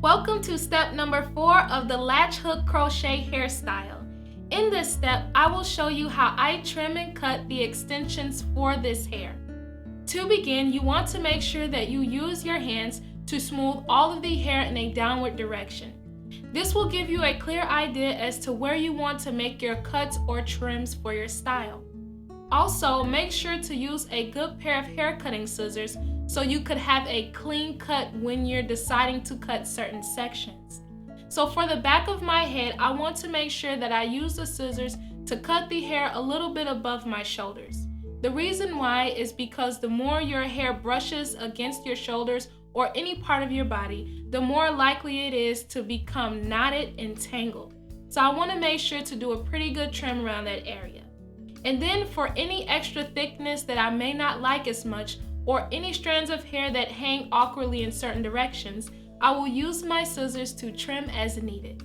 Welcome to step number 4 of the latch hook crochet hairstyle. In this step, I will show you how I trim and cut the extensions for this hair. To begin, you want to make sure that you use your hands to smooth all of the hair in a downward direction. This will give you a clear idea as to where you want to make your cuts or trims for your style. Also, make sure to use a good pair of hair cutting scissors so you could have a clean cut when you're deciding to cut certain sections. So for the back of my head, I want to make sure that I use the scissors to cut the hair a little bit above my shoulders. The reason why is because the more your hair brushes against your shoulders or any part of your body, the more likely it is to become knotted and tangled. So I want to make sure to do a pretty good trim around that area. And then for any extra thickness that I may not like as much, or any strands of hair that hang awkwardly in certain directions, I will use my scissors to trim as needed.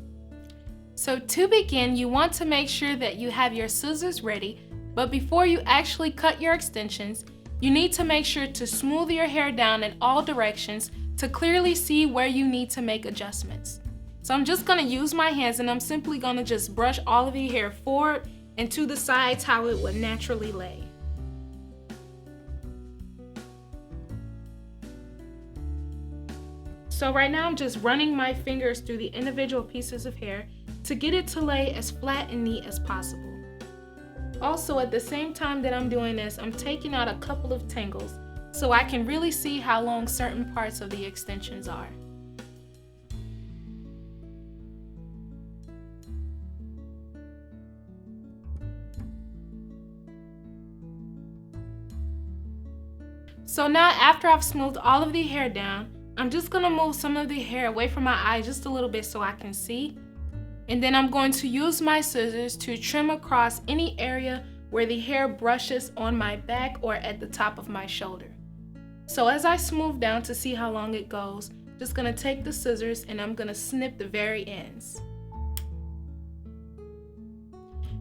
So to begin, you want to make sure that you have your scissors ready, but before you actually cut your extensions, you need to make sure to smooth your hair down in all directions to clearly see where you need to make adjustments. So I'm just going to use my hands and I'm simply going to just brush all of your hair forward and to the sides how it would naturally lay. So right now I'm just running my fingers through the individual pieces of hair to get it to lay as flat and neat as possible. Also, at the same time that I'm doing this, I'm taking out a couple of tangles so I can really see how long certain parts of the extensions are. So now after I've smoothed all of the hair down, I'm just going to move some of the hair away from my eye just a little bit so I can see. And then I'm going to use my scissors to trim across any area where the hair brushes on my back or at the top of my shoulder. So as I smooth down to see how long it goes, I'm just going to take the scissors and I'm going to snip the very ends.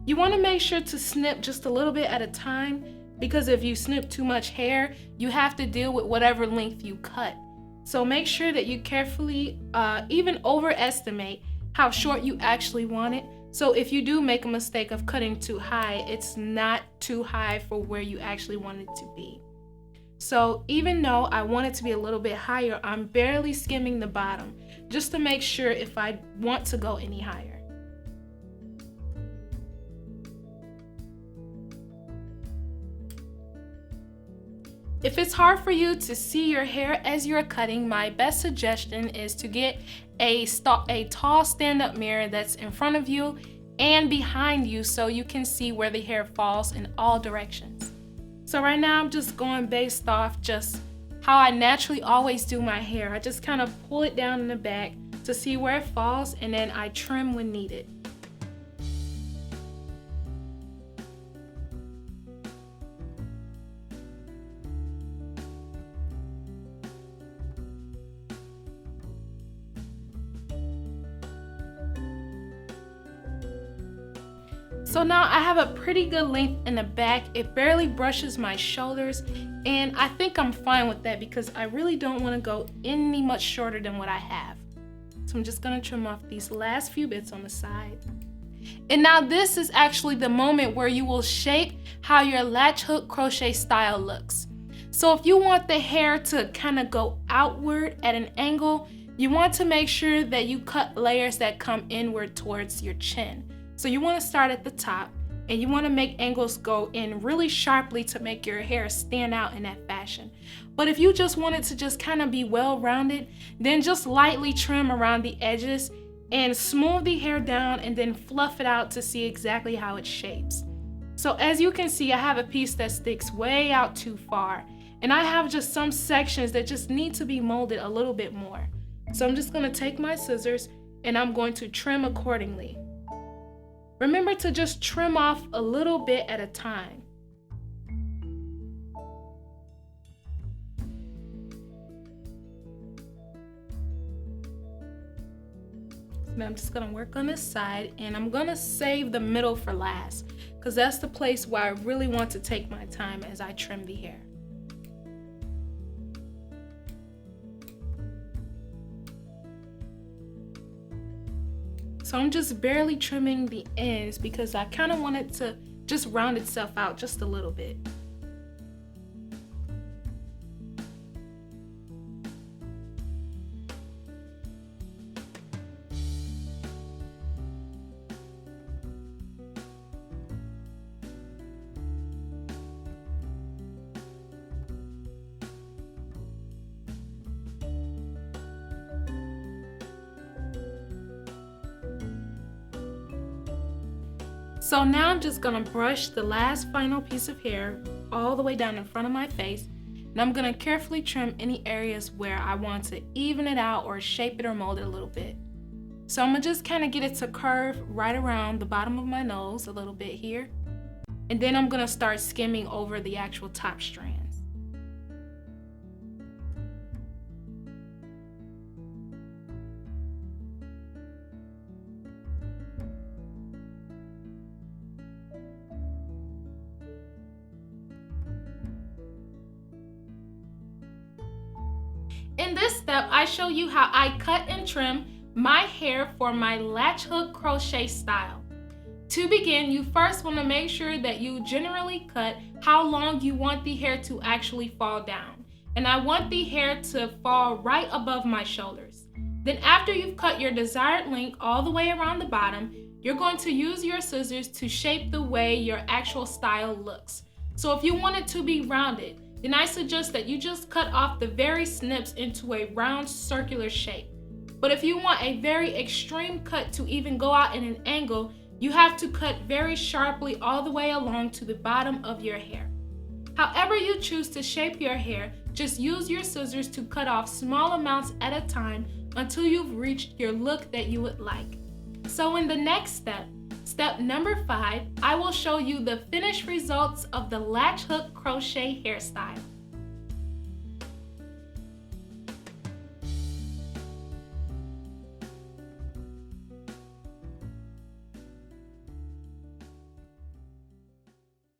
You want to make sure to snip just a little bit at a time, because if you snip too much hair, you have to deal with whatever length you cut. So make sure that you carefully even overestimate how short you actually want it. So if you do make a mistake of cutting too high, it's not too high for where you actually want it to be. So even though I want it to be a little bit higher, I'm barely skimming the bottom just to make sure if I want to go any higher. If it's hard for you to see your hair as you're cutting, my best suggestion is to get a tall stand-up mirror that's in front of you and behind you so you can see where the hair falls in all directions. So right now I'm just going based off just how I naturally always do my hair. I just kind of pull it down in the back to see where it falls and then I trim when needed. So now I have a pretty good length in the back. It barely brushes my shoulders and I think I'm fine with that because I really don't want to go any much shorter than what I have. So I'm just going to trim off these last few bits on the side. And now this is actually the moment where you will shape how your latch hook crochet style looks. So if you want the hair to kind of go outward at an angle, you want to make sure that you cut layers that come inward towards your chin. So you want to start at the top and you want to make angles go in really sharply to make your hair stand out in that fashion. But if you just want it to just kind of be well rounded, then just lightly trim around the edges and smooth the hair down and then fluff it out to see exactly how it shapes. So as you can see, I have a piece that sticks way out too far and I have just some sections that just need to be molded a little bit more. So I'm just going to take my scissors and I'm going to trim accordingly. Remember to just trim off a little bit at a time. Now I'm just gonna work on this side and I'm gonna save the middle for last because that's the place where I really want to take my time as I trim the hair. So I'm just barely trimming the ends because I kind of want it to just round itself out just a little bit. So now I'm just gonna brush the last final piece of hair all the way down in front of my face, and I'm gonna carefully trim any areas where I want to even it out or shape it or mold it a little bit. So I'm gonna just kind of get it to curve right around the bottom of my nose a little bit here, and then I'm gonna start skimming over the actual top strands. In this step, I show you how I cut and trim my hair for my latch hook crochet style. To begin, you first want to make sure that you generally cut how long you want the hair to actually fall down. And I want the hair to fall right above my shoulders. Then after you've cut your desired length all the way around the bottom, you're going to use your scissors to shape the way your actual style looks. So if you want it to be rounded, then I suggest that you just cut off the very snips into a round circular shape. But if you want a very extreme cut to even go out in an angle, you have to cut very sharply all the way along to the bottom of your hair. However you choose to shape your hair, just use your scissors to cut off small amounts at a time until you've reached your look that you would like. So in the next step, step number 5, I will show you the finished results of the latch hook crochet hairstyle.